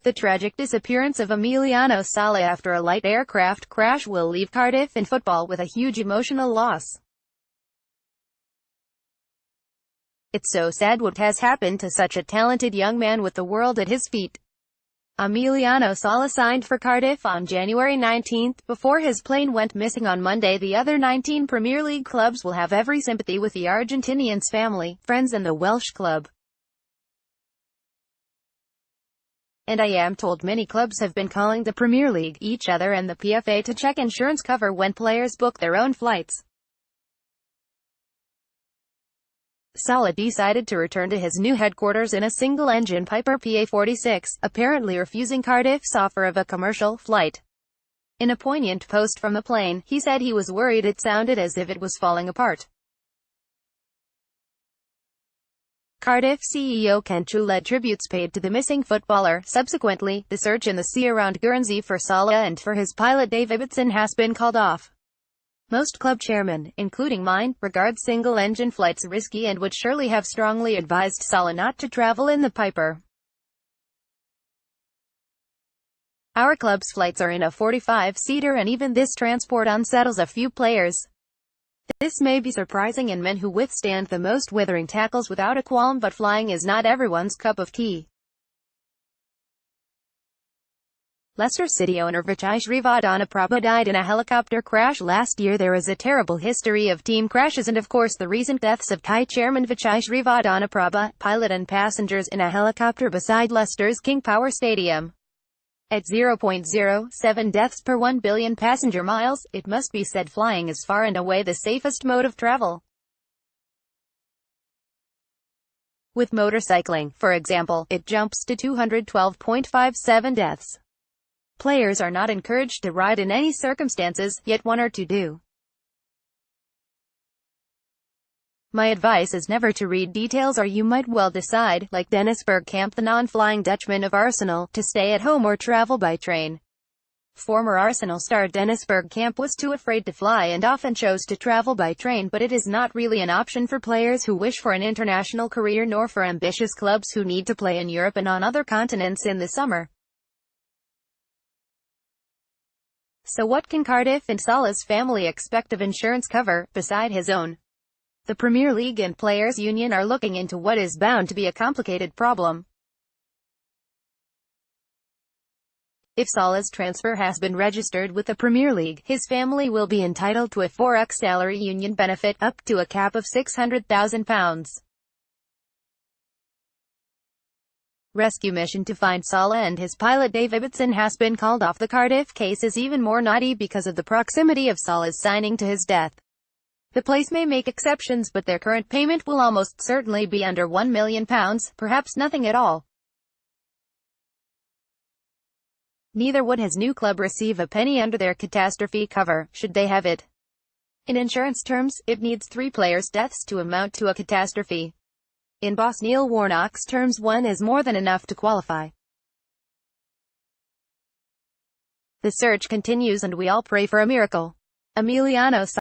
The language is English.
The tragic disappearance of Emiliano Sala after a light aircraft crash will leave Cardiff in football with a huge emotional loss. It's so sad what has happened to such a talented young man with the world at his feet. Emiliano Sala signed for Cardiff on January 19, before his plane went missing on Monday. The other 19 Premier League clubs will have every sympathy with the Argentinian's family, friends and the Welsh club. And I am told many clubs have been calling the Premier League, each other and the PFA to check insurance cover when players book their own flights. Sala decided to return to his new headquarters in a single-engine Piper PA-46, apparently refusing Cardiff's offer of a commercial flight. In a poignant post from the plane, he said he was worried it sounded as if it was falling apart. Cardiff CEO Kenchu led tributes paid to the missing footballer. Subsequently, the search in the sea around Guernsey for Sala and for his pilot Dave Ibbotson has been called off. Most club chairmen, including mine, regard single-engine flights risky and would surely have strongly advised Sala not to travel in the Piper. Our club's flights are in a 45-seater and even this transport unsettles a few players. This may be surprising in men who withstand the most withering tackles without a qualm, but flying is not everyone's cup of tea. Leicester City owner Vijay Srivardhanaprabha died in a helicopter crash last year. There is a terrible history of team crashes and of course the recent deaths of Thai chairman Vijay Srivardhanaprabha, pilot and passengers in a helicopter beside Leicester's King Power Stadium. At 0.07 deaths per 1 billion passenger miles, it must be said flying is far and away the safest mode of travel. With motorcycling, for example, it jumps to 212.57 deaths. Players are not encouraged to ride in any circumstances, yet one or two do. My advice is never to read details, or you might well decide, like Dennis Bergkamp, the non-flying Dutchman of Arsenal, to stay at home or travel by train. Former Arsenal star Dennis Bergkamp was too afraid to fly and often chose to travel by train, but it is not really an option for players who wish for an international career, nor for ambitious clubs who need to play in Europe and on other continents in the summer. So what can Cardiff and Sala's family expect of insurance cover, beside his own? The Premier League and Players' Union are looking into what is bound to be a complicated problem. If Sala's transfer has been registered with the Premier League, his family will be entitled to a 4x salary union benefit, up to a cap of £600,000. Rescue mission to find Sala and his pilot Dave Ibbotson has been called off. The Cardiff case is even more knotty because of the proximity of Sala's signing to his death. The place may make exceptions, but their current payment will almost certainly be under £1 million, perhaps nothing at all. Neither would his new club receive a penny under their catastrophe cover, should they have it. In insurance terms, it needs 3 players' deaths to amount to a catastrophe. In boss Neil Warnock's terms, 1 is more than enough to qualify. The search continues and we all pray for a miracle. Emiliano Sala.